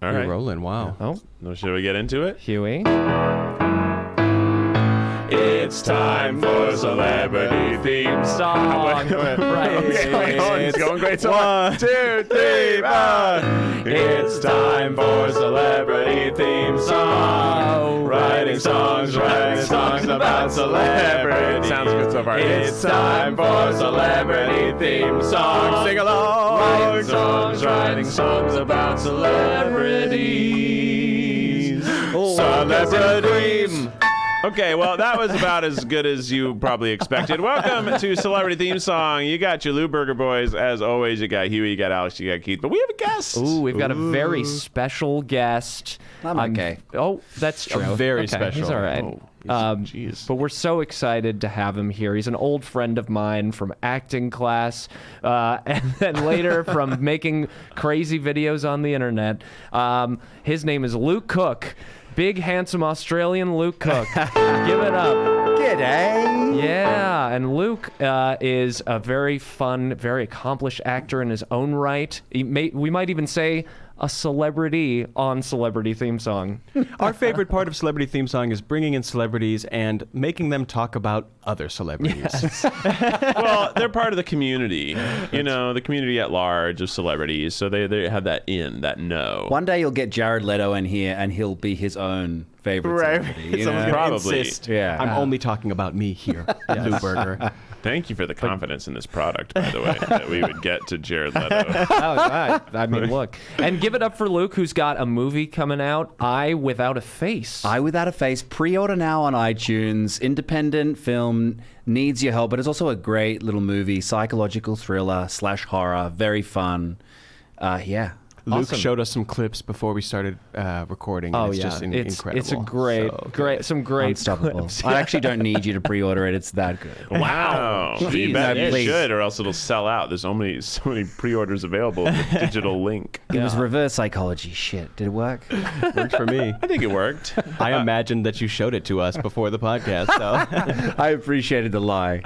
All You're right. rolling. Wow. Oh, Well, should we get into it? Hughie. It's time for celebrity theme Song. Right. It's going great. So 1, 2, 3, 4. It's time for celebrity theme song. Writing songs about celebrity. Sounds good so far. It's time for celebrity theme song. Sing along. Writing songs about celebrities. Celebrity. Okay, well, that was about as good as you probably expected. Welcome to Celebrity Theme Song. You got your Lewberger boys. As always, you got Hughie, you got Alex, you got Keith. But we have a guest. Ooh, we've got a very special guest. I'm okay. Oh, that's true. Very Okay, special. He's all right. Oh, jeez. But we're so excited to have him here. He's an old friend of mine from acting class, and then later from making crazy videos on the internet. His name is Luke Cook. Big, handsome Australian Luke Cook. Give it up. G'day. Yeah, and Luke is a very fun, very accomplished actor in his own right. We might even say a celebrity on Celebrity Theme Song. Our favorite part of Celebrity Theme Song is bringing in celebrities and making them talk about other celebrities. Well, they're part of the community, the community at large of celebrities. So they have that know. One day you'll get Jared Leto in here, and he'll be his own favorite celebrity. You Someone's know? gonna Probably. insist. Yeah. I'm only talking about me here, Lewberger. Thank you for the confidence in this product, by the way, that we would get to Jared Leto. I mean, look. And give it up for Luke, who's got a movie coming out, Eye Without a Face. Eye Without a Face, pre-order now on iTunes. Independent film, needs your help, but it's also a great little movie, psychological thriller / horror, very fun. Yeah. Luke Awesome. showed us some clips before we started recording. And Oh, it's yeah. just incredible. It's a great, So great, some great Unstoppable. clips. I actually don't need you to pre-order it. It's that good. Wow. You Jeez, bet you please. should, or else it'll sell out. There's so many pre-orders available with digital link. It was reverse psychology. Shit. Did it work? Worked for me. I think it worked. I imagined that you showed it to us before the podcast. So I appreciated the lie.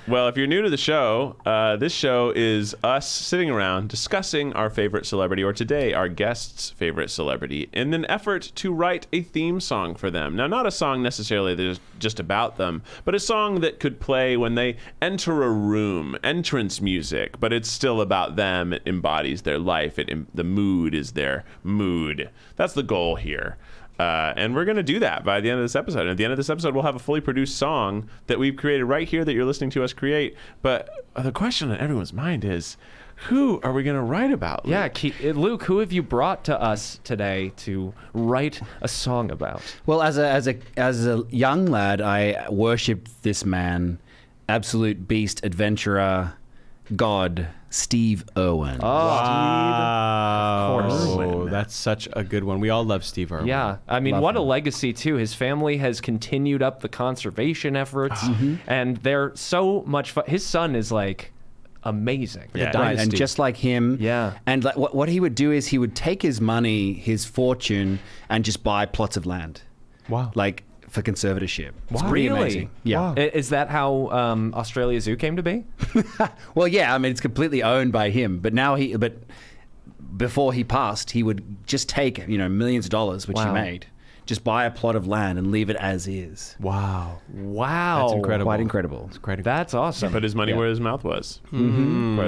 Well, if you're new to the show, this show is us sitting around discussing our favorite celebrity, or today, our guest's favorite celebrity, in an effort to write a theme song for them. Now, not a song necessarily that is just about them, but a song that could play when they enter a room, entrance music, but it's still about them. It embodies their life. The mood is their mood. That's the goal here. And we're going to do that by the end of this episode. And at the end of this episode, we'll have a fully produced song that we've created right here that you're listening to us create. But the question on everyone's mind is, who are we going to write about, Luke? Yeah, Luke, who have you brought to us today to write a song about? Well, as a young lad, I worshipped this man, absolute beast, adventurer, god, Steve Irwin. wow. Of course. Oh, that's such a good one. We all love Steve Irwin. Yeah, I mean, Love what a him. legacy, too. His family has continued up the conservation efforts, and they're so much fun. His son is, like, amazing. Yeah. Right, Dynasty. and just like him. Yeah. And like, what he would do is he would take his money, his fortune, and just buy plots of land. Wow. Like, for conservatorship. It's Wow. pretty Really? amazing. Yeah. Wow. Is that how Australia Zoo came to be? Well, yeah, I mean, it's completely owned by him. But before he passed, he would just take, millions of dollars, which he Wow. made, just buy a plot of land and leave it as is. Wow. Wow. That's incredible. Quite incredible. It's quite That's awesome. Put his money Yeah. where his mouth was. Quite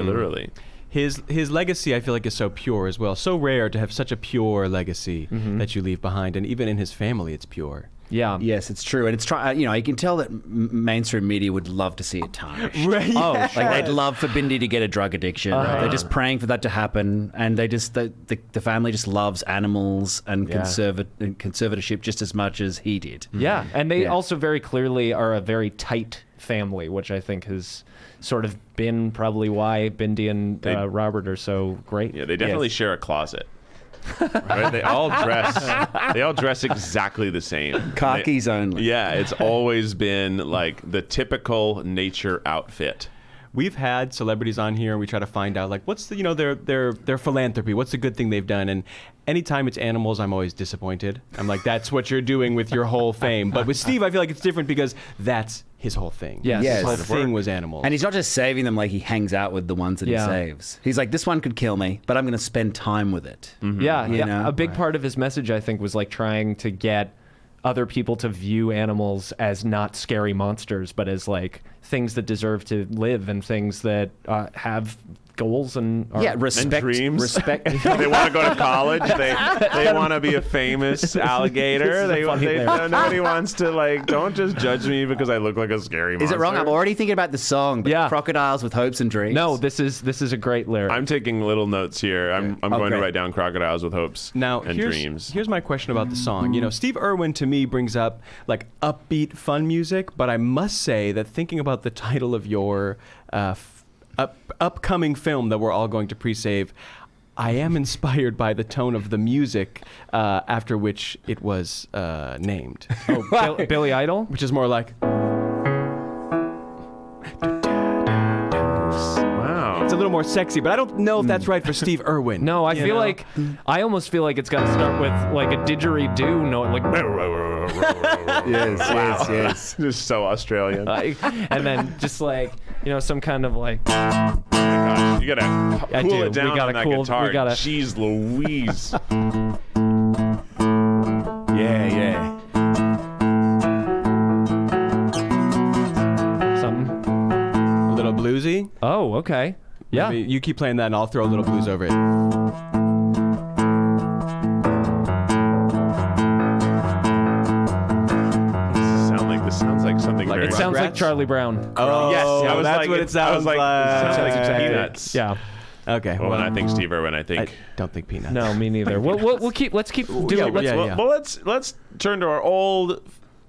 literally. His legacy, I feel like, is so pure as well. So rare to have such a pure legacy that you leave behind, and even in his family, it's pure. Yeah. Yes, it's true, and it's you can tell that mainstream media would love to see it tarnished. Right. Oh, Like they'd love for Bindi to get a drug addiction. They're just praying for that to happen, and they just the family just loves animals and conservatorship just as much as he did. Yeah, and they Yeah. also very clearly are a very tight family, which I think has sort of been probably why Bindi and Robert are so great. Yeah, they definitely share a closet. Right? They all dress exactly the same. Khakis only. Yeah, it's always been like the typical nature outfit. we've had celebrities on here, and we try to find out like what's the their philanthropy, what's the good thing they've done, and anytime it's animals, I'm always disappointed. I'm like, that's what you're doing with your whole fame. But with Steve, I feel like it's different because that's his whole thing. Yes. His whole thing was animals. And he's not just saving them, like he hangs out with the ones that he Yeah. saves. He's like, this one could kill me, but I'm going to spend time with it. Yeah, You know? A big part of his message, I think, was like trying to get other people to view animals as not scary monsters, but as like things that deserve to live and things that have goals and Yeah, respect. dreams. Respect. They want to go to college. They want to be a famous alligator. Nobody wants to like. Don't just judge me because I look like a scary monster. Is it wrong? I'm already thinking about the song, but Yeah. Crocodiles with Hopes and Dreams. No, this is a great lyric. I'm taking little notes here. I'm going to Okay. write down crocodiles with hopes Now, and here's, dreams. here's my question about the song. You know, Steve Irwin to me brings up like upbeat, fun music, but I must say that thinking about the title of your upcoming film that we're all going to pre-save, I am inspired by the tone of the music after which it was named, Billy Idol. which is more like. Wow. It's a little more sexy, but I don't know if that's right for Steve Irwin. No, I You feel know? like I almost feel like it's got to start with like a didgeridoo note, like Yes. Just so Australian. and then just like some kind of like. Gosh, you gotta I cool do. it down We gotta on that cool- guitar. we gotta- Jeez Louise. Yeah. Something. A little bluesy. Oh, okay. Yeah. Maybe you keep playing that, and I'll throw a little blues over it. This sounds like something Like very. It sounds like Rugrats? Charlie Brown. Oh, Yes, I was that's like, what it sounds I was like. like. It sounds like Exactly. Peanuts. Yeah. Okay. Well, when I think Steve Irwin, I I think. don't think peanuts. No, me neither. Let's keep doing. yeah, let's, yeah. Well, let's turn to our old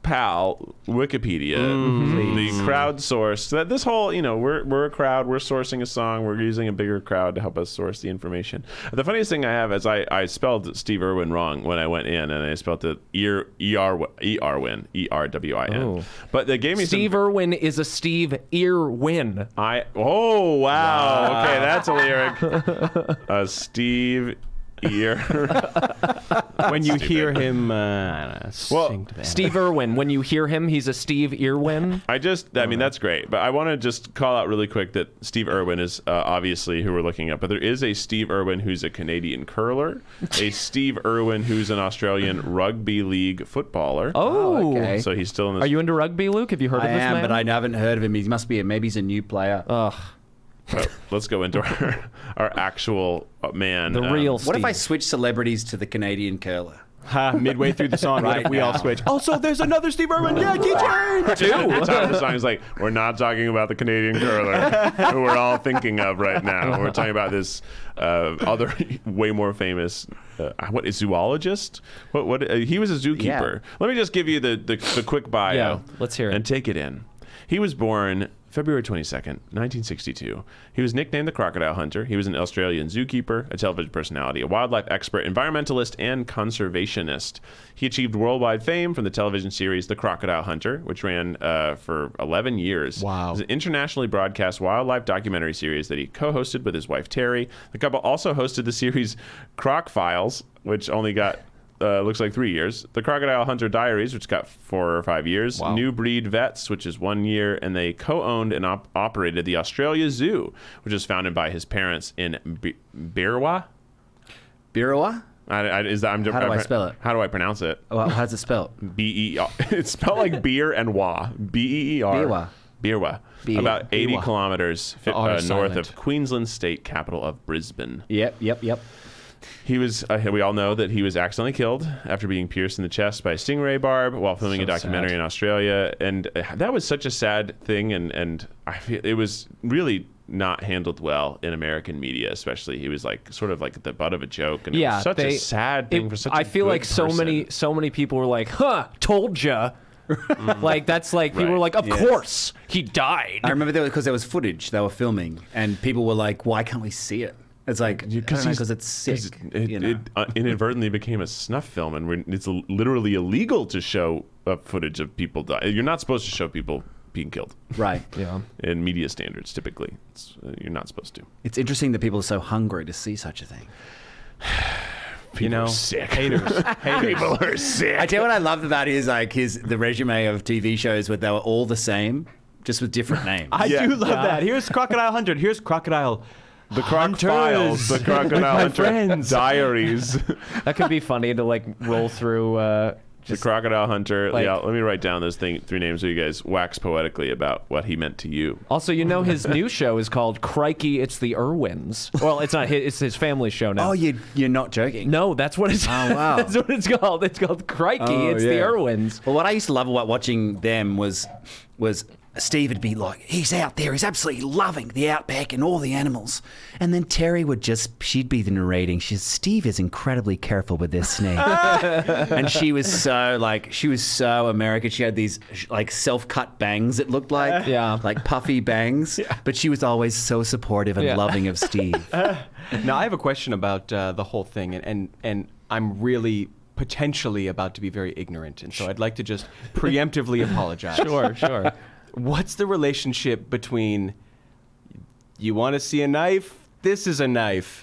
pal Wikipedia, the crowdsourced. That this whole, we're a crowd. We're sourcing a song. We're using a bigger crowd to help us source the information. The funniest thing I have is I spelled Steve Irwin wrong when I went in, and I spelled it Erwin, E-R-W-I-N. Oh. But they gave me Steve Irwin is a Steve Irwin. Oh wow. Okay, that's a lyric. Steve Ear. When you hear him, I don't know, sing to the Steve Irwin. When you hear him, he's a Steve Irwin. I mean, that's great. But I want to just call out really quick that Steve Irwin is obviously who we're looking at. But there is a Steve Irwin who's a Canadian curler, a Steve Irwin who's an Australian rugby league footballer. Oh, okay. So he's still in this. Are you into rugby, Luke? Have you heard I of this am, man? but I haven't heard of him. He must be maybe he's a new player. Ugh, Let's go into our actual man. the real Steve. What if I switch celebrities to the Canadian curler? midway through the song, what if we all now. switch? Also, there's another Steve Irwin. Yeah, key change. The top of the song is like, we're not talking about the Canadian curler who we're all thinking of right now. We're talking about this other way more famous what is zoologist? What he was a zookeeper. Yeah. Let me just give you the quick bio. Yeah, let's hear it. And take it in. He was born February 22nd, 1962. He was nicknamed the Crocodile Hunter. He was an Australian zookeeper, a television personality, a wildlife expert, environmentalist, and conservationist. He achieved worldwide fame from the television series The Crocodile Hunter, which ran for 11 years. Wow. It was an internationally broadcast wildlife documentary series that he co-hosted with his wife, Terry. The couple also hosted the series Croc Files, which only got looks like 3 years. The Crocodile Hunter Diaries, which got 4 or 5 years. Wow. New Breed Vets, which is 1 year. And they co-owned and operated the Australia Zoo, which was founded by his parents in Birwa. Birawa? How do I spell it? How do I pronounce it? Well, how's it spelled? B-E-R. It's spelled like beer and wa. B-E-E-R. Birwa. Birwa. Birwa. About 80 Birwa. kilometers The R is north silent. of Queensland state capital of Brisbane. Yep. He was. We all know that he was accidentally killed after being pierced in the chest by a stingray barb while filming a documentary in Australia, and that was such a sad thing. And I feel it was really not handled well in American media, especially. He was like sort of like the butt of a joke, and it was such a sad thing for such. I a feel good like so person. many people were like, "Huh, told ya." Like that's like people were Right. like, "Of course, he died." I remember because there was footage they were filming, and people were like, "Why can't we see it?" It's like because it's sick. It inadvertently became a snuff film, and it's literally illegal to show footage of people die. You're not supposed to show people being killed. Right. Yeah. In media standards, typically, you're not supposed to. It's interesting that people are so hungry to see such a thing. People are sick. Haters. People are sick. I tell you what I loved about the resume of TV shows where they were all the same, just with different names. I Yeah. do love that. Here's Crocodile Hunter. Here's Crocodile The Croc Hunters. Files, the Crocodile my Hunter friends. Diaries, That could be funny to like roll through. the Crocodile Hunter. like- Yeah, let me write down those three names so you guys wax poetically about what he meant to you. Also, his new show is called Crikey, It's the Irwins. Well, it's not his, it's his family show now. Oh, you're not joking. No, that's what it's. Oh, wow. That's what it's called. It's called Crikey, Oh, It's the yeah. Irwins. Well, what I used to love about watching them was Steve would be like, he's out there, he's absolutely loving the outback and all the animals. And then Terry she'd be the narrating. Steve is incredibly careful with this snake. And she was so American. She had these like self-cut bangs, it looked like. Yeah. Like puffy bangs. But she was always so supportive and Yeah. loving of Steve. Now, I have a question about the whole thing, and I'm really potentially about to be very ignorant, and so I'd like to just preemptively apologize. Sure. What's the relationship between you want to see a knife? This is a knife.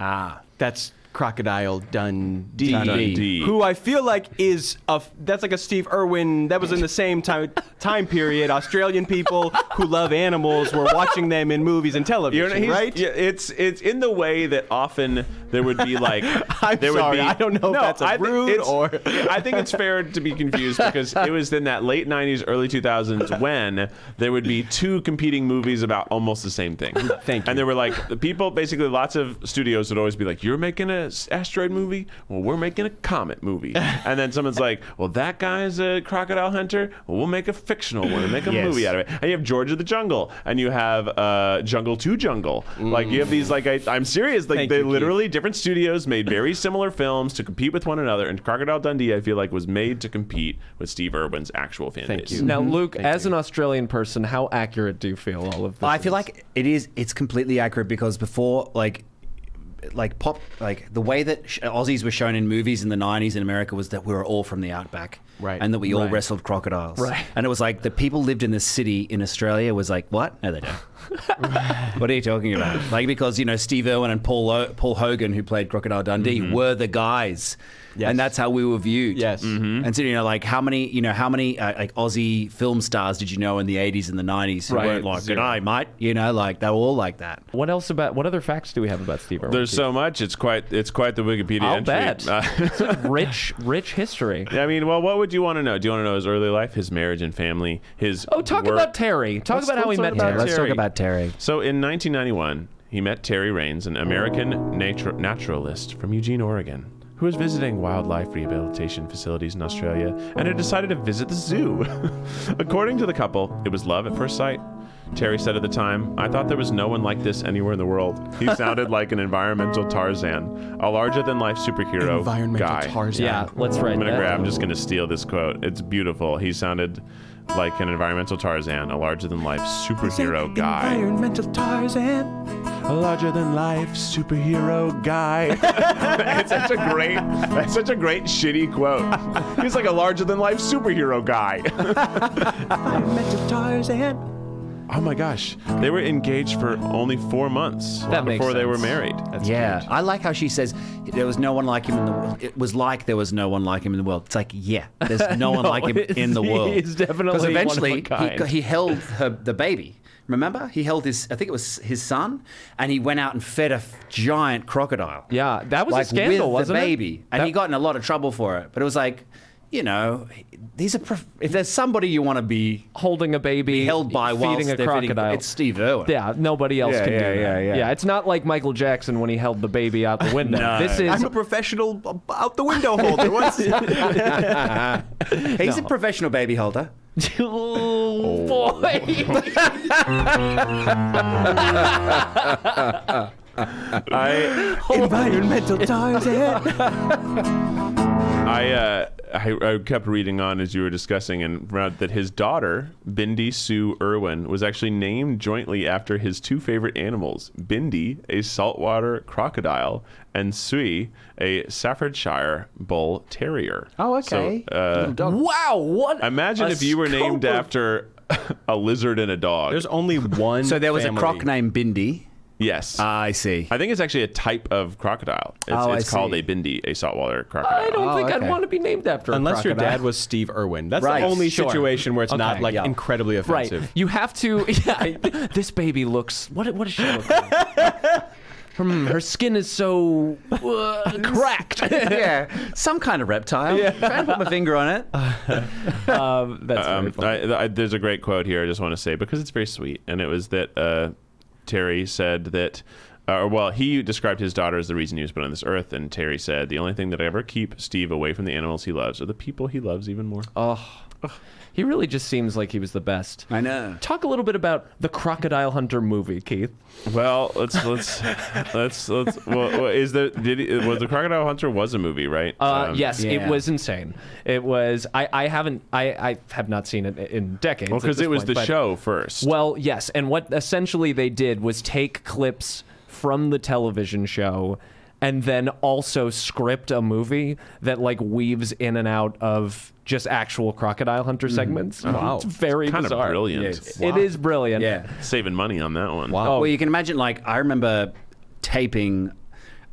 That's Crocodile Dundee. Who I feel like is that's like a Steve Irwin. That was in the same time period. Australian people who love animals were watching them in movies and television, right? Yeah, it's in the way that often there would be like. I'm there sorry, would be, I don't know if that's I think rude it's- or. I think it's fair to be confused because it was in that late '90s, early 2000s when there would be two competing movies about almost the same thing. Thank you. And there were like the people, basically, lots of studios would always be like, "You're making an asteroid movie? Well, we're making a comet movie." And then someone's like, "Well, that guy's a crocodile hunter. Well, we'll make a fictional one and make a Yes. movie out of it." And you have George of the Jungle, and you have Jungle to Jungle. Like you have these like I'm serious. Like Thank they you, Keith. literally different studios made very similar films to compete with one another. And Crocodile Dundee, I feel like, was made to compete with Steve Irwin's actual fan Thank base. you. Now, Luke, Thank as you. an Australian person, how accurate do you feel all of this? I feel is? like it's completely accurate because before like the way that Aussies were shown in movies in the 90s in America was that we were all from the outback. Right. And that we all Right. wrestled crocodiles. Right. And it was like the people lived in the city in Australia was like, what? No, they don't. What are you talking about? Like, because, Steve Irwin and Paul Hogan, who played Crocodile Dundee, were the guys. Yes. And that's how we were viewed. Yes. And so, like how many like Aussie film stars did you know in the 80s and the 90s who Right. weren't like, Zero. good eye, mate? Like they were all like that. What other facts do we have about Steve Irwin? There's so much. It's quite the Wikipedia I'll entry. bet. Rich history. I mean, well, what would you want to know? Do you want to know his early life, his marriage and family, his Talk work? about Terry. Talk about how he met Terry. Let's talk about Terry. So in 1991, he met Terry Raines, an American naturalist from Eugene, Oregon, who was visiting wildlife rehabilitation facilities in Australia and had decided to visit the zoo. According to the couple, it was love at first sight. Terry said at the time, "I thought there was no one like this anywhere in the world. He sounded like an environmental Tarzan, a larger-than-life superhero Environmental guy." Tarzan. Yeah, let's write that. I'm just going to steal this quote. It's beautiful. He sounded like an environmental Tarzan, a larger-than-life superhero guy. Environmental Tarzan. A larger-than-life superhero guy. That's such a great shitty quote. He's like a larger-than-life superhero guy. Environmental Tarzan. Oh my gosh, they were engaged for only 4 months That makes before they were sense. married. That's Yeah, cute. I like how she says there was no one like him in the world. It was like there was no one like him in the world. It's like, yeah, there's no one like him in the world. He's definitely Because eventually one of a kind. he held the baby. Remember? He held I think it was his son, and he went out and fed a giant crocodile. Yeah, that was a like scandal, with wasn't the it? baby. And he got in a lot of trouble for it. But it was like, these are if there's somebody you want to be Holding a baby, held by whilst feeding a they're crocodile. it's Steve Irwin. Yeah, nobody else Yeah, can yeah, do that. yeah, yeah. It's not like Michael Jackson when he held the baby out the window. No. This is I'm a professional out the window holder. What's He's a professional baby holder. oh, boy. environmental Tarzan? I kept reading on as you were discussing and found out that his daughter, Bindi Sue Irwin, was actually named jointly after his two favorite animals, Bindi, a saltwater crocodile, and Sui, a Staffordshire bull terrier. Oh, okay. So, Wow, what? imagine a if you were named scope of- after a lizard and a dog. There's only one. So there was family. a croc named Bindi. Yes. I see. I think it's actually a type of crocodile. It's, Oh, I it's called see. a bindi, a saltwater crocodile. I don't think I'd okay. want to be named after Unless a your crocodile. dad was Steve Irwin. That's Right, the only sure. situation where it's not Okay, like yeah. incredibly Right. offensive. You have to. Yeah. This baby looks. What does she look like? Her skin is so cracked. Yeah, some kind of reptile. Yeah. Trying to put my finger on it. That's very funny. There's a great quote here I just want to say because it's very sweet. And it was that Terry said that, he described his daughter as the reason he was put on this earth. And Terry said, the only thing that I ever keep Steve away from the animals he loves are the people he loves even more. He really just seems like he was the best. I know. Talk a little bit about the Crocodile Hunter movie, Keith. Well, let's well, was the Crocodile Hunter was a movie, right? Yes, Yeah. it was insane. It was. I have not seen it in decades. Well, at because this it was point, the but- show first. Well, yes, and what essentially they did was take clips from the television show and then also script a movie that like weaves in and out of just actual Crocodile Hunter segments. Wow. It's very kind bizarre. of brilliant. Yes. It is brilliant. Yeah. Saving money on that one. Wow. Well, you can imagine, like, I remember taping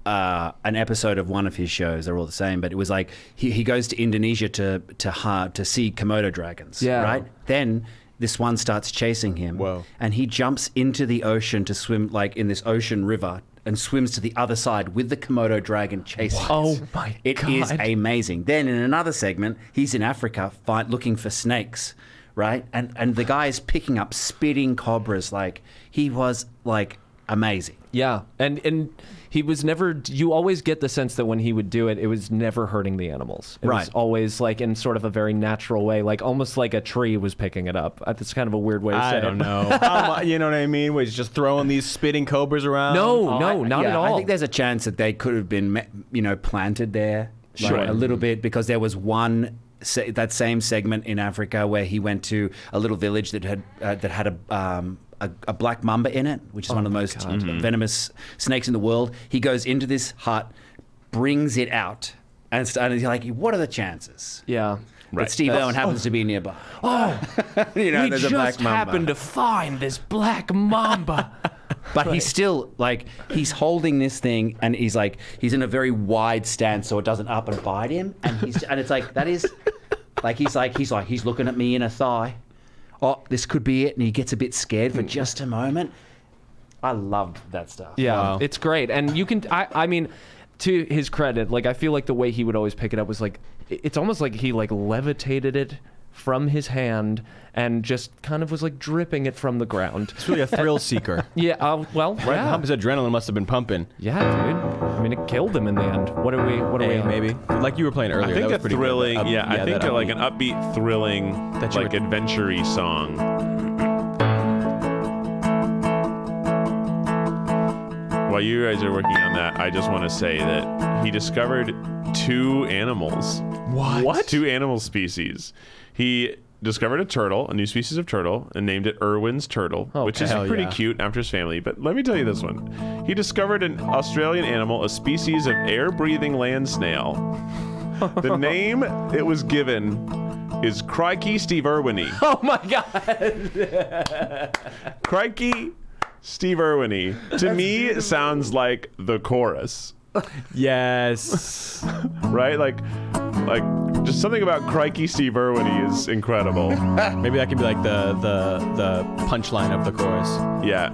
an episode of one of his shows. They're all the same, but it was like he goes to Indonesia to see Komodo dragons. Yeah. Right. Then this one starts chasing him. Whoa. And he jumps into the ocean to swim, like in this ocean river, and swims to the other side with the Komodo dragon chasing. Oh my It God. is amazing. Then in another segment, he's in Africa looking for snakes, right? And the guy is picking up spitting cobras. Like, he was like amazing. Yeah, and he was never. You always get the sense that when he would do it, it was never hurting the animals. It was Right. always like in sort of a very natural way, like almost like a tree was picking it up. That's kind of a weird way to say I it. don't know. You know what I mean? Where he's just throwing these spitting cobras around. No, not Yeah, at all. I think there's a chance that they could have been, planted there, like, a little bit, because there was that same segment in Africa where he went to a little village that had a black mamba in it, which is one of the most venomous snakes in the world. He goes into this hut, brings it out, and he's like, "What are the chances?" Yeah. That Steve Irwin happens to be nearby. Oh, We we just happened to find this black mamba. But he's still he's holding this thing, and he's in a very wide stance so it doesn't up and bite him, and it's like that is he's looking at me in a thigh. Oh, this could be it, and he gets a bit scared for just a moment. I loved that stuff. Yeah, Wow. it's great, and you can. I mean, to his credit, I feel like the way he would always pick it up was it's almost like he levitated it from his hand and just kind of was dripping it from the ground. It's really a thrill seeker. Yeah. Well. Right? Yeah. His adrenaline must have been pumping. Yeah, dude. I mean, it killed him in the end. What are we on? Maybe. Like you were playing earlier. I think that a was pretty good. thrilling, I think that like an upbeat, thrilling, That you would- adventure-y song. While you guys are working on that, I just want to say that he discovered two animals. What? Two animal species. He discovered a new species of turtle, and named it Irwin's turtle, which is hell pretty yeah. cute after his family. But let me tell you this one. He discovered an Australian animal, a species of air-breathing land snail. The name it was given is Crikey Steve Irwin. Oh my God. Crikey Steve Irwin. To me, it sounds like the chorus, Yes. right? Like just something about Crikey Steve Irwin is incredible. Maybe that could be like the punchline of the chorus. Yeah.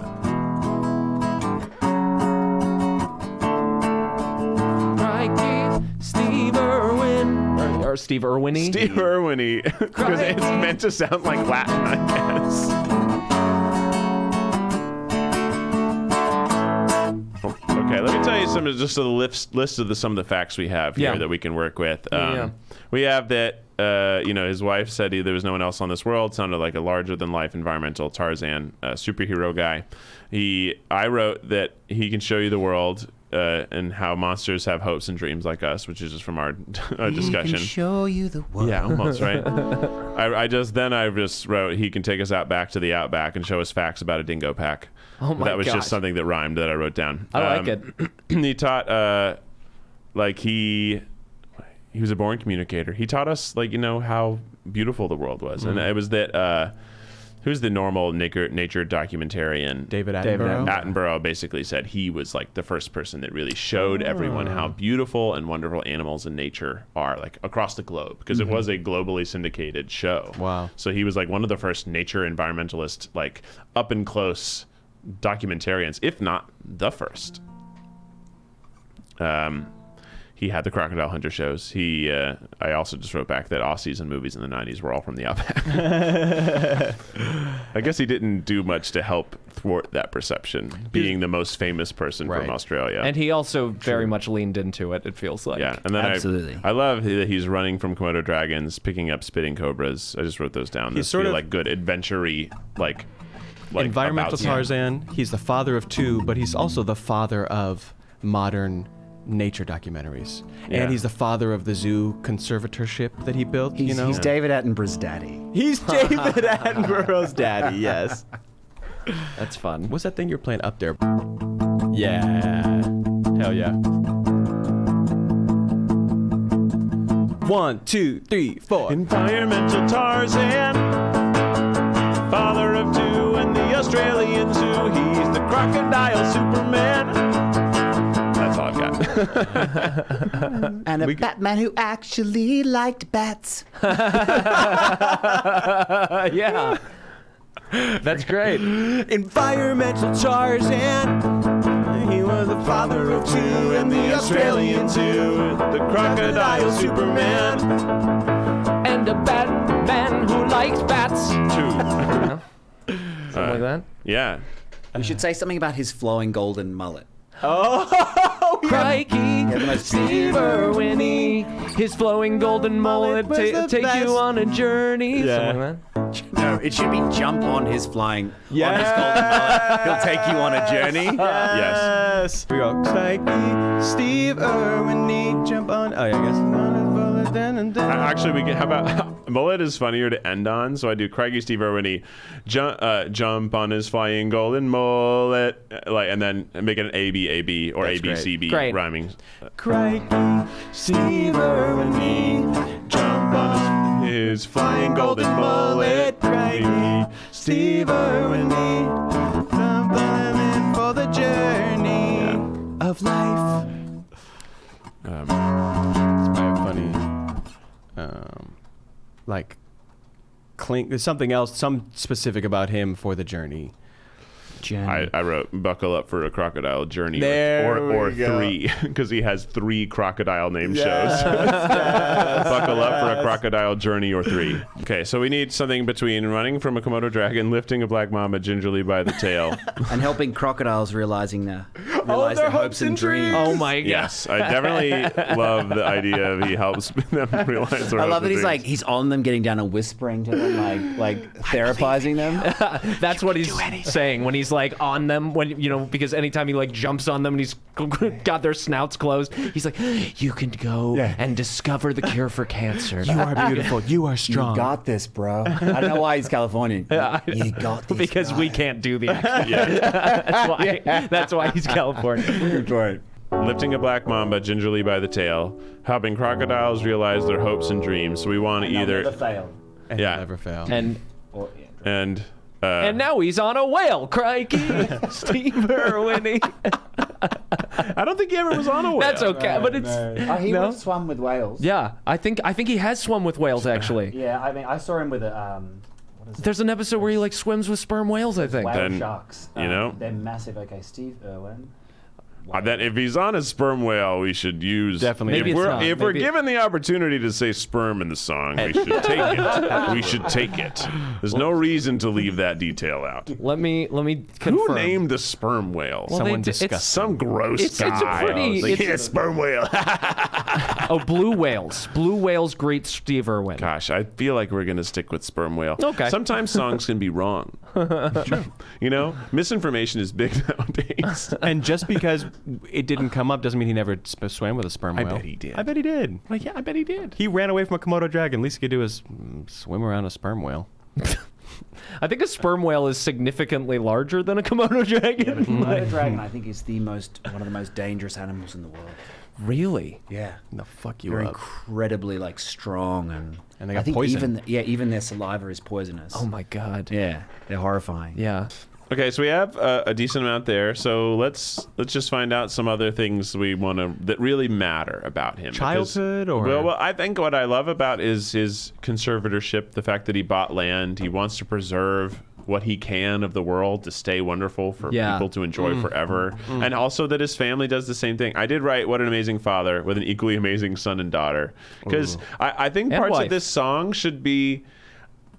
Crikey, Steve Irwin. Or Steve Irwin. Steve Irwin, because it's meant to sound like Latin, I guess. Okay, let me tell you just a list of some of the facts we have here that we can work with. We have that his wife said there was no one else on this world. Sounded like a larger-than-life environmental Tarzan superhero guy. I wrote that he can show you the world and how monsters have hopes and dreams like us, which is just from our discussion. He can show you the world. Yeah, almost right. I just wrote he can take us out back to the outback and show us facts about a dingo pack. Oh my That was gosh. just something that rhymed that I wrote down. I like it. He taught he was a born communicator. He taught us how beautiful the world was, and it was that who's the normal nature documentarian? David Attenborough. Attenborough basically said he was like the first person that really showed everyone how beautiful and wonderful animals in nature are, like across the globe, because it was a globally syndicated show. Wow. So he was like one of the first nature environmentalist, like up and close documentarians, if not the first. He had the Crocodile Hunter shows. I also just wrote back that Aussies and movies in the 90s were all from the outback. I guess he didn't do much to help thwart that perception, being the most famous person from Australia. And he also very much leaned into it, it feels like. Yeah, and then Absolutely. I love that he's running from Komodo dragons, picking up spitting cobras. I just wrote those down. Those feel like good adventure-y, like environmental about- Tarzan. He's the father of two, but he's also the father of modern nature documentaries. Yeah. And he's the father of the zoo conservatorship that he built. He's David Attenborough's daddy. He's David Attenborough's daddy, yes. That's fun. What's that thing you're playing up there? Yeah. Hell yeah. 1, 2, 3, 4. Environmental Tarzan, father of two in the Australian zoo. He's the crocodile Superman. That's all I've got. And a Batman who actually liked bats. Yeah. That's great. Environmental Tarzan. He was the father of two in the Australian zoo. The crocodile Superman. And a Batman who likes bats. Two. Something like that. Yeah. We should say something about his flowing golden mullet. Crikey, Steve Irwin, his flowing golden mullet was the take best. you on a journey. Yeah. Something like that. No, it should be jump on his flying on his golden mullet. He'll take you on a journey. Yes. We go, Crikey, Steve Irwin, jump on. Oh, yeah, I guess. On his bullet, then. Actually, we can. How about mullet is funnier to end on, so I do Craigie Steve Irwin, jump on his flying golden mullet, and then make it an A-B or A-B-C-B Great. rhyming. Crikey, Steve Irwin, Jump on his flying golden mullet. Crikey, Steve Irwin, jump on him for the journey of life. It's probably funny. There's something else, some specific about him for the journey. I wrote buckle up for a crocodile journey There or we go. 3 because he has 3 crocodile name shows. Buckle up for a crocodile journey or 3. Okay, so we need something between running from a Komodo dragon, lifting a black mamba gingerly by the tail. And helping crocodiles realize their hopes and dreams. Oh my god. Yes, I definitely love the idea of he helps them realize their I hopes love that and dreams. he's on them, getting down and whispering to them, like therapizing them. That's what he's saying when he's like on them, because anytime he like jumps on them and he's got their snouts closed, he's like, you can go and discover the cure for cancer. You are beautiful. You are strong. You got this, bro. I don't know why he's Californian. You got this. Because we can't do the accent. Yeah. That's why he's Californian. Right. Lifting a black mamba gingerly by the tail, helping crocodiles realize their hopes and dreams. So we want to either fail. And Yeah. never fail. And and now he's on a whale, crikey. Steve Irwin. I don't think he ever was on a whale. That's okay, but it's He No? swam with whales. yeah. I think he has swum with whales actually. Yeah, I mean, I saw him with a what is There's an episode where he like swims with sperm whales. I think. whale Then, sharks. you know? They're massive. Okay, Steve Irwin. Then if he's on a sperm whale, we should use Definitely. Maybe If it's we're not. if we're Maybe- given the opportunity to say sperm in the song, we should take it. We should take it. There's no reason to leave that detail out. Let me confirm. Who named the sperm whale? Well, Someone they- it's- discussed Some gross It's a guy. pretty- Like, it's- yeah, sperm whale. Oh, blue whales. Blue whales greet Steve Irwin. Gosh, I feel like we're gonna stick with sperm whale. Okay. Sometimes songs can be wrong. True. You know, misinformation is big nowadays. And just because it didn't come up doesn't mean he never swam with a sperm I whale. bet he did. I bet he did. Well, yeah, I bet he did. He ran away from a Komodo dragon. Least he could do is swim around a sperm whale. I think a sperm whale is significantly larger than a Komodo dragon. Komodo dragon, I think, is one of the most dangerous animals in the world. Really? Yeah. No, fuck you They're up. incredibly like strong And they I got think poison. even their saliva is poisonous. Oh my God. Yeah, they're horrifying. Yeah. Okay, so we have a decent amount there. So let's just find out some other things we want to that really matter about him. Childhood, or Well, I think what I love about is his conservatorship, the fact that he bought land, he wants to preserve what he can of the world to stay wonderful for Yeah. people to enjoy forever, and also that his family does the same thing. I did write "What an Amazing Father" with an equally amazing son and daughter, because I think And parts wife. of this song should be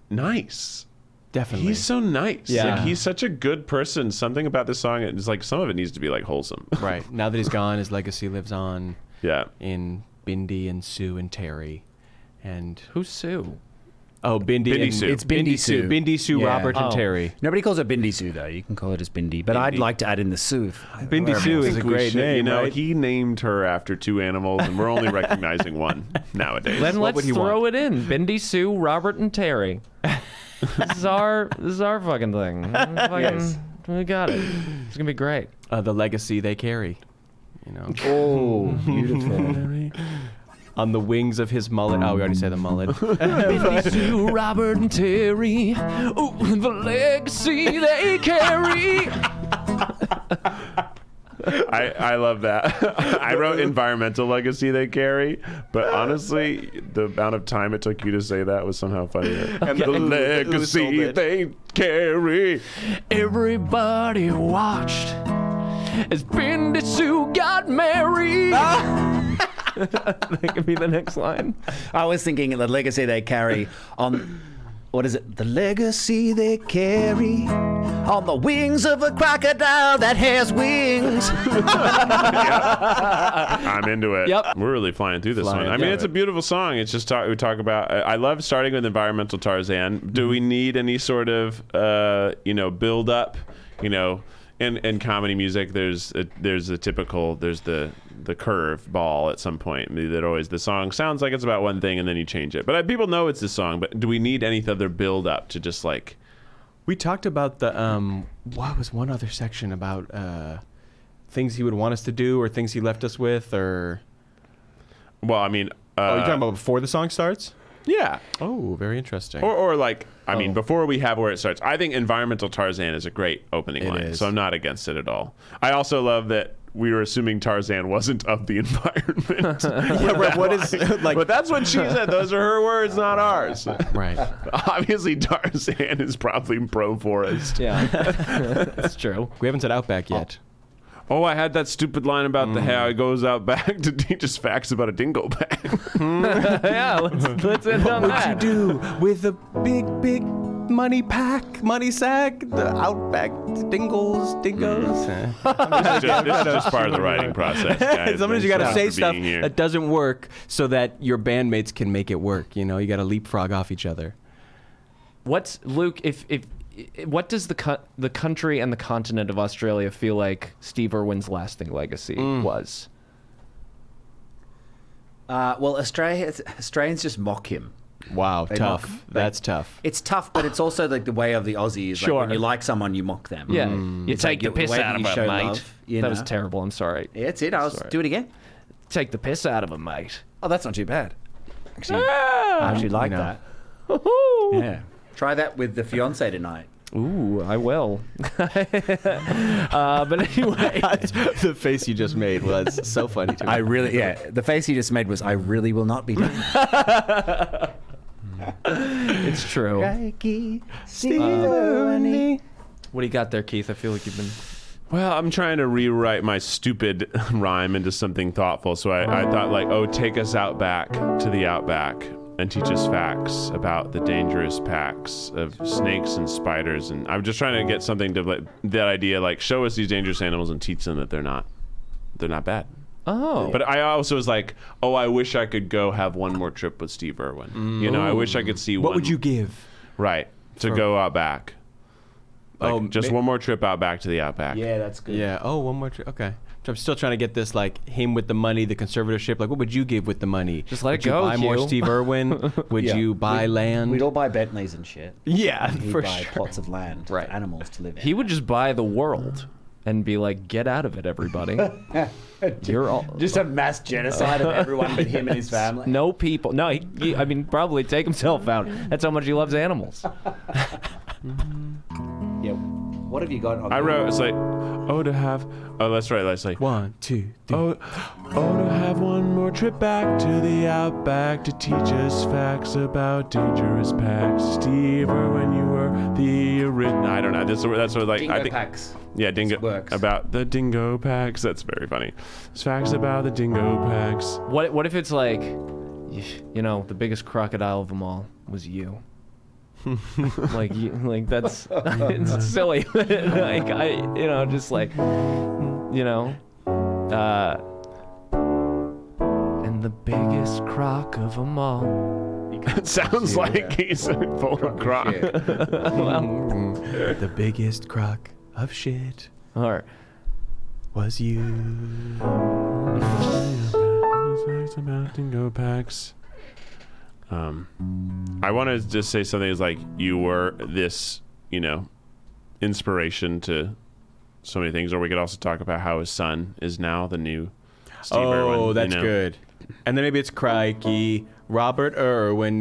nice. definitely. He's so nice. Yeah. Like, he's such a good person. Something about this song is like some of it needs to be like wholesome. right. Now that he's gone, his legacy lives on Yeah. in Bindi and Sue and Terry. And Who's Sue? oh, Bindi, Bindi and Sue. It's Bindi Sue. Bindi Sue, Yeah. Robert, and Oh. Terry. Nobody calls it Bindi Sue though. You can call it just Bindi. But I'd like to add in the Sue. Bindi Sue is a We great should- name, You know, right? he named her after two animals, and we're only recognizing one nowadays. Then What let's would he throw want? it in. Bindi, Sue, Robert, and Terry. This is our fucking thing. We got it. It's gonna be great. The legacy they carry. You know, Oh, beautiful. on the wings of his mullet. Oh, we already said the mullet. Bindi, Sue, Robert, and Terry. Ooh, the legacy they carry. I love that. I wrote environmental legacy they carry, but honestly, the amount of time it took you to say that was somehow funnier. And the sold legacy it? they carry. Everybody watched as Bindi Sue got married. That could be the next line. I was thinking the legacy they carry on. What is it? The legacy they carry on the wings of a crocodile that has wings. I'm into it. Yep. We're really flying through this Flying one. I mean, through it's a beautiful song. It's just we talk about. I love starting with environmental Tarzan. Do we need any sort of build up? In comedy music, there's the typical the curve ball at some point that always the song sounds like it's about one thing and then you change it. But people know it's this song. But do we need any other build up to just like? We talked about the what was one other section about things he would want us to do or things he left us with, or Well, I mean, oh, you're talking about before the song starts? yeah. Oh, very interesting. Or like, I mean, before we have where it starts, I think Environmental Tarzan is a great opening line, is. so I'm not against it at all. I also love that we were assuming Tarzan wasn't of the environment. yeah, right, what is like? But that's what she said. Those are her words, not ours. Right. Obviously, Tarzan is probably pro-forest. Yeah, that's true. We haven't said Outback yet. Oh, I had that stupid line about the how he goes out back to teach us facts about a dingleback. Yeah, let's end on that. Do with a big money sack, the Outback dingoes. This is just part of the writing process, guys. Sometimes you got to Thanks say for stuff being here. that doesn't work so that your bandmates can make it work. You know, you got to leapfrog off each other. What's Luke? What does the country and the continent of Australia feel like Steve Irwin's lasting legacy was? Well, Australians just mock him. Wow, They tough. mock- That's tough. It's tough, but it's also like the way of the Aussies. Sure. Like when you like someone, you mock them. Yeah, you It's take like the piss way out that of you him, show mate. love, you That was know? terrible. I'm sorry. Yeah, that's it. I'll Sorry. do it again. Take the piss out of him, mate. Oh, that's not too bad. Actually, I actually like You know. that. Woohoo! Yeah. Try that with the fiance tonight. Ooh, I will. But anyway, The face you just made was so funny to me. I really, the face he just made was, I really will not be doing that. it's true. What do you got there, Keith? I feel like you've been. Well, I'm trying to rewrite my stupid rhyme into something thoughtful. So I thought like, oh, take us out back to the outback and teach us facts about the dangerous packs of snakes and spiders. And I'm just trying to get something to like, that idea, like show us these dangerous animals and teach them that they're not bad. Oh, But I also was like, oh, I wish I could go have one more trip with Steve Irwin. You know, I wish I could see what one. would you give? Right, to go out back. Like, just one more trip out back to the outback. Yeah, that's good. Yeah. Oh, one more. Okay. So I'm still trying to get this, like, him with the money, the conservatorship. Like, what would you give with the money? Just let it Would you go, buy more Hugh. Steve Irwin? Would Yeah. you buy land? We'd all buy Bentleys and shit. Yeah, He'd for buy sure. plots of land Right. for animals to live in. he would just buy the world. and be like, "Get out of it, everybody! You're all Just a mass genocide of everyone but him and his family. no people." No, I mean, probably take himself out. That's how much he loves animals. Yeah. What have you got on I wrote, it's like, oh, to have, oh, that's right, Leslie. 1, 2, 3. Oh, to have one more trip back to the outback to teach us facts about dangerous packs. Steve Irwin, you were the original. I don't know. That's sort of like Dingo I think. packs. Yeah, dingo works. about the dingo packs. That's very funny. It's facts about the dingo packs. What if it's like, you know, the biggest crocodile of them all was you? like that's it's silly. Like just like, and the biggest croc of them all. It sounds like he's full of crock. The biggest crock of shit Or was you. Facts about dingo packs. I want to just say something is like you were this, inspiration to so many things. Or we could also talk about how his son is now the new Steve Irwin. Oh, that's good. And then maybe it's Crikey, Robert Irwin,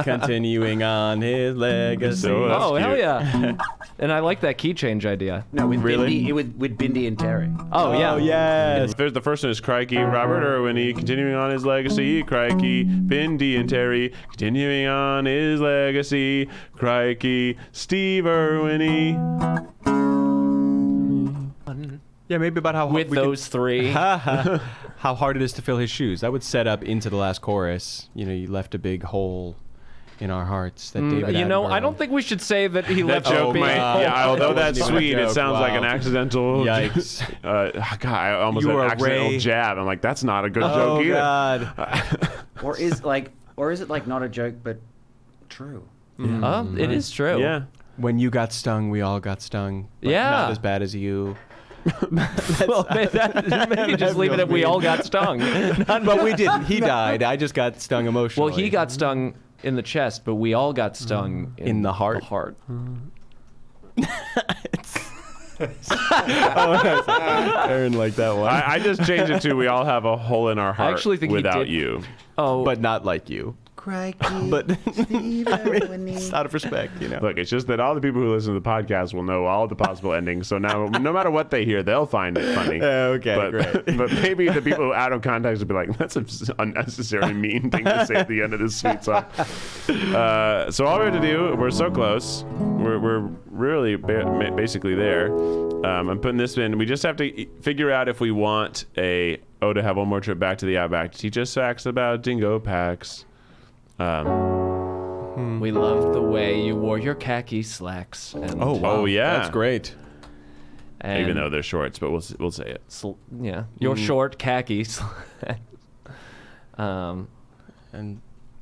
continuing on his legacy. So that's oh, hell cute. yeah. And I like that key change idea. No, with Really? Bindi, with Bindi and Terry. Oh, yeah. Oh, yes. There's the first one is Crikey, Robert Irwin, continuing on his legacy. Crikey, Bindi and Terry, continuing on his legacy. Crikey, Steve Irwin. Yeah, maybe about how With we those three. how hard it is to fill his shoes. That would set up into the last chorus. You left a big hole in our hearts. That David I Attenborough- don't think we should say that he That left joke a big might, hole. although That that's wasn't even a sweet, it joke. sounds like an Wow. accidental. Yikes. God, I almost You had were an a accidental Ray. jab. I'm like, that's not a good Oh, joke either. God. Or is it like not a joke but true? It is true. Yeah. When you got stung, we all got stung. But Yeah. Not as bad as you. Well, maybe just leave it at we all got stung. But we didn't. He died. I just got stung emotionally. Well, he got stung in the chest, but we all got stung In the heart? Aaron liked that one. I just changed it to we all have a hole in our heart actually think he without did- you. Oh, But not like you. Crikey. But it's out of respect, Look, it's just that all the people who listen to the podcast will know all the possible endings. So now, no matter what they hear, they'll find it funny. Okay, but, great. But maybe the people out of context will be like, that's an unnecessary mean thing to say at the end of this sweet song. So all we have to do, we're so close. We're really basically there. I'm putting this in. We just have to figure out if we want to have one more trip back to the outback to teach us facts about dingo packs. we loved the way you wore your khaki slacks. And, Oh, wow. Oh, yeah. That's great. and Even though they're shorts, but we'll say it. your short khaki slacks. And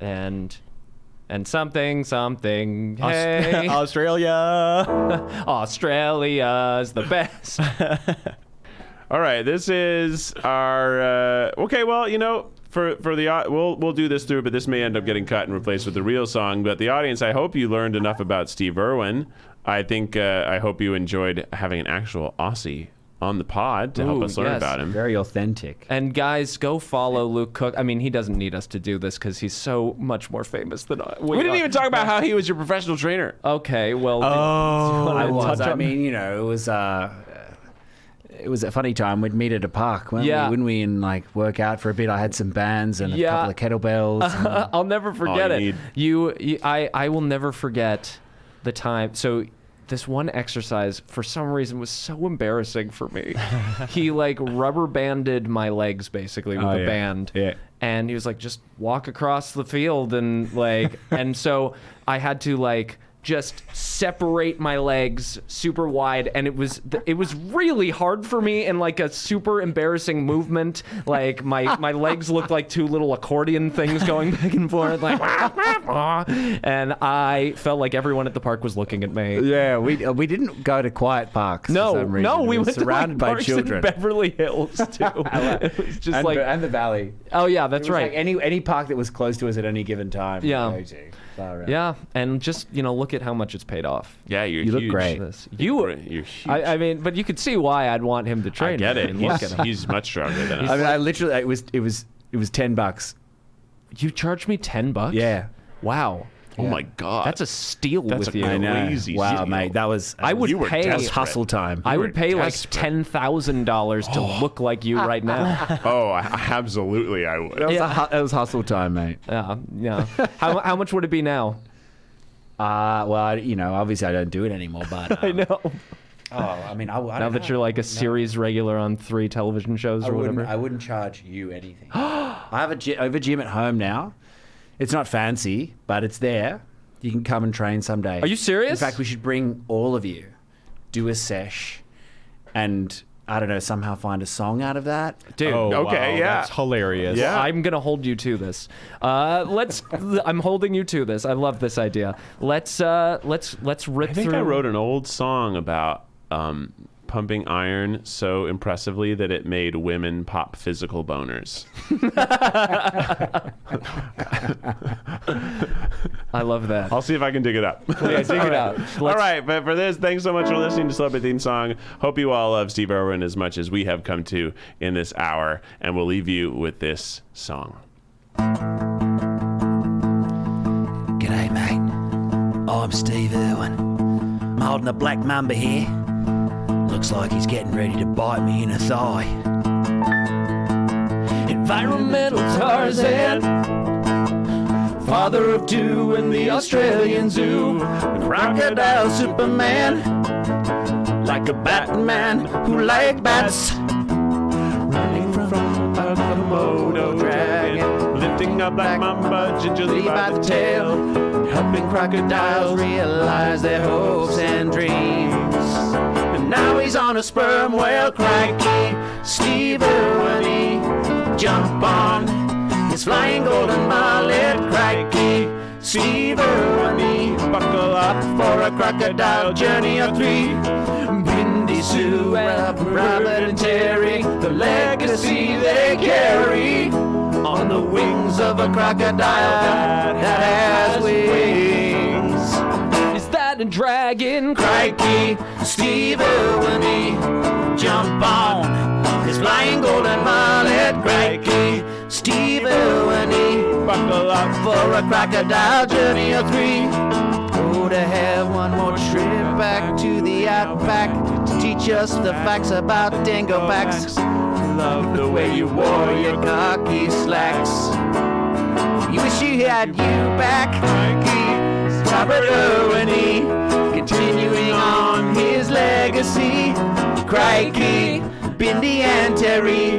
And something. Hey, Australia. Australia's the best. All right, this is our okay. Well, for the we'll do this through, but this may end up getting cut and replaced with the real song. But the audience, I hope you learned enough about Steve Irwin. I think I hope you enjoyed having an actual Aussie on the pod to help Ooh, us learn yes. about him. Very authentic. And guys, go follow Luke Cook. I mean, he doesn't need us to do this because he's so much more famous than We didn't even talk about how he was your professional trainer. Okay, well, Oh, I was. touch I on- mean, it was a funny time. We'd meet at a park, wouldn't we? And work out for a bit. I had some bands and a Yeah. couple of kettlebells. and- I'll never forget you it. I will never forget the time. So this one exercise, for some reason, was so embarrassing for me. He rubber banded my legs basically with a band. Yeah. And he was like, just walk across the field and and so I had to just separate my legs super wide, and it was really hard for me in a super embarrassing movement. My legs looked like two little accordion things going back and forth, and I felt like everyone at the park was looking at me. Yeah, we didn't go to quiet parks. for some reason. We were went surrounded to by parks children. in Beverly Hills too. It was just and the valley. oh yeah, that's It was right. any park that was close to us at any given time. Yeah. we go to. Yeah, and just look at how much it's paid off. Yeah, you're You look huge. great. You're huge. I mean, but you could see why I'd want him to train. I get me. it. I mean, look at him. He's much stronger than us. I mean, I literally it was $10. You charged me $10? Yeah. Wow. Oh my God. That's a steal That's with a you. I know. Crazy Wow, deal. mate, that was. I would You were pay. That was desperate. hustle time. I You would were pay like desperate. $10,000 to look like you right now. Oh, absolutely, I would. That was hustle time, mate. Yeah. How much would it be now? Well, obviously I don't do it anymore, but I know. Oh, I mean, I Now that you're like a series regular on 3 television shows or whatever. I wouldn't charge you anything. I have a gym at home now. It's not fancy, but it's there. You can come and train someday. Are you serious? In fact, we should bring all of you, do a sesh, and I don't know, somehow find a song out of that. Dude. Oh, Okay, wow, yeah. That's hilarious. Yeah. I'm gonna hold you to this. I'm holding you to this. I love this idea. Let's rip I think through. I wrote an old song about pumping iron so impressively that it made women pop physical boners. I love that. I'll see if I can dig it up. Yeah, dig it out. All right, but for this, thanks so much for listening to Celebrity Theme Song. Hope you all love Steve Irwin as much as we have come to in this hour, and we'll leave you with this song. G'day, mate. I'm Steve Irwin. I'm holding a black mamba here. Looks like he's getting ready to bite me in the thigh. Environmental Tarzan, Father of two in the Australian Zoo. Crocodile Superman, like a Batman who liked bats. Running from a Komodo dragon, Lifting up black mamba gingerly by the tail. helping crocodiles realize their hopes and dreams. And now he's on a sperm whale, crikey. Steve Irwin, jump on his flying golden mullet, crikey. Steve Irwin, buckle up for a crocodile journey of 3. Bindi, Sue, Robert and Terry, the legacy they carry on the wings of a crocodile that has wings. is that a dragon? Crikey, Steve Irwin, jump on his flying golden mullet, crikey. Steve Irwin, buckle up for a crocodile journey of 3. Oh, to have one more trip back to the outback to teach us the facts about dingo packs. Love the way you wore your khaki slacks. You wish you had you back, crikey. Robert Irwin, continuing on his legacy, crikey. Bindi and Terry,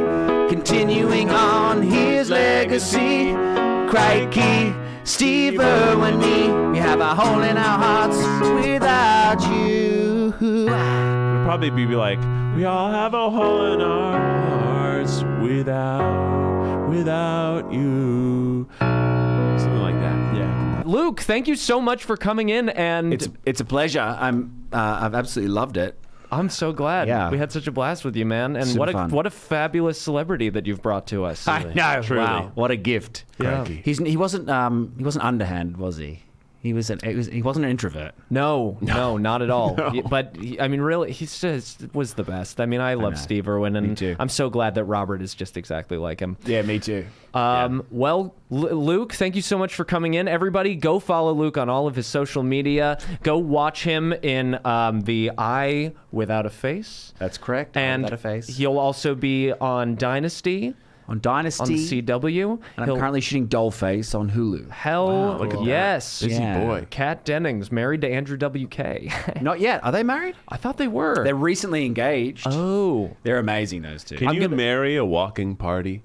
continuing on his legacy, crikey. Steve Irwin, we have a hole in our hearts without you. It'll probably be like, we all have a hole in our hearts without you. Something like that. Yeah. Luke, thank you so much for coming in, and It's a pleasure. I've absolutely loved it. I'm so glad. Yeah. We had such a blast with you, man. And Super fun. what a fabulous celebrity that you've brought to us. know. Truly. Wow, what a gift. Yeah. He wasn't underhand, was he? He wasn't an introvert. No, not at all. But I mean, really, he just was the best. I mean, I love know. Steve Irwin, and too. I'm so glad that Robert is just exactly like him. Yeah, me too. Well, Luke, thank you so much for coming in. Everybody, go follow Luke on all of his social media. Go watch him in The Eye Without a Face. That's correct. And Without a face. he'll also be on Dynasty On Dynasty. on CW. And I'm currently shooting Dollface on Hulu. Hell look at that. yes. Busy Yeah. boy. Kat Dennings, married to Andrew WK. Not yet. Are they married? I thought they were. They're recently engaged. Oh. They're amazing, those two. Can you marry a walking party?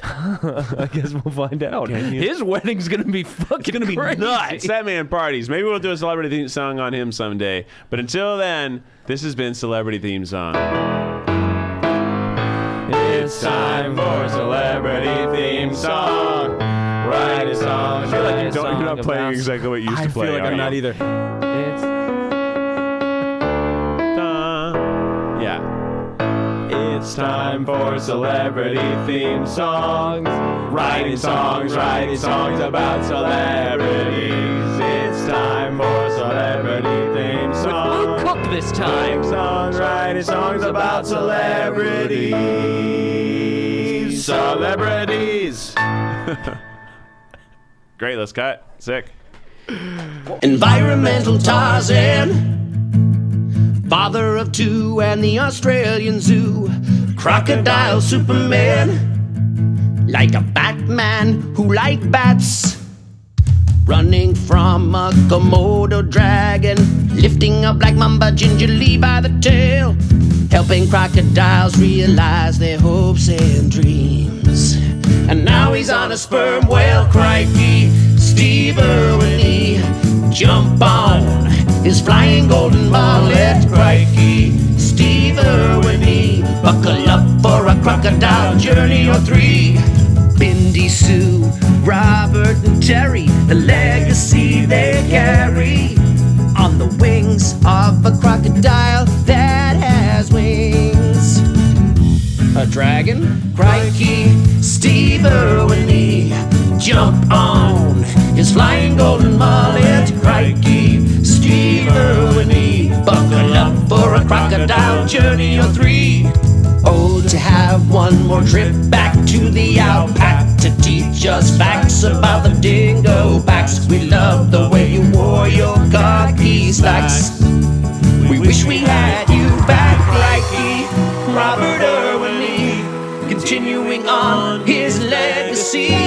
I guess we'll find out. Can you? His wedding's gonna be fucking crazy. Nuts. That man parties. Maybe we'll do a celebrity theme song on him someday. But until then, this has been Celebrity Theme Song. It's time for Celebrity Theme Song. Write a song. I feel like you're not playing exactly what you used to play. I feel like I'm are not you? either. It's Yeah. It's It's time for celebrity theme songs. Writing songs about celebrities. It's time for celebrity theme songs. Luke Cook this time. Writing songs about celebrities. Celebrities. Great, let's cut. Sick. Environmental Tarzan, father of two and the Australian Zoo, crocodile Superman, like a Batman who liked bats, running from a Komodo dragon, lifting a black mamba gingerly by the tail, helping crocodiles realize their hopes and dreams. And now he's on a sperm whale, crikey, Steve Irwin, jump on his flying golden mullet, crikey, Steve Irwin, buckle up for a crocodile journey or three. Bindi, Sue, Robert and Terry, the legacy they carry on the wings of a crocodile that has wings. A dragon, crikey, Steve Irwin, jump on his flying golden mullet, crikey, Steve Irwin, buckle up for a crocodile journey or three. Oh, to have one more trip back to the outback to teach us facts about the dingo packs. We love the way you wore your khaki slacks. We wish we had you back, crikey, Robert Irwin, continuing on his legacy.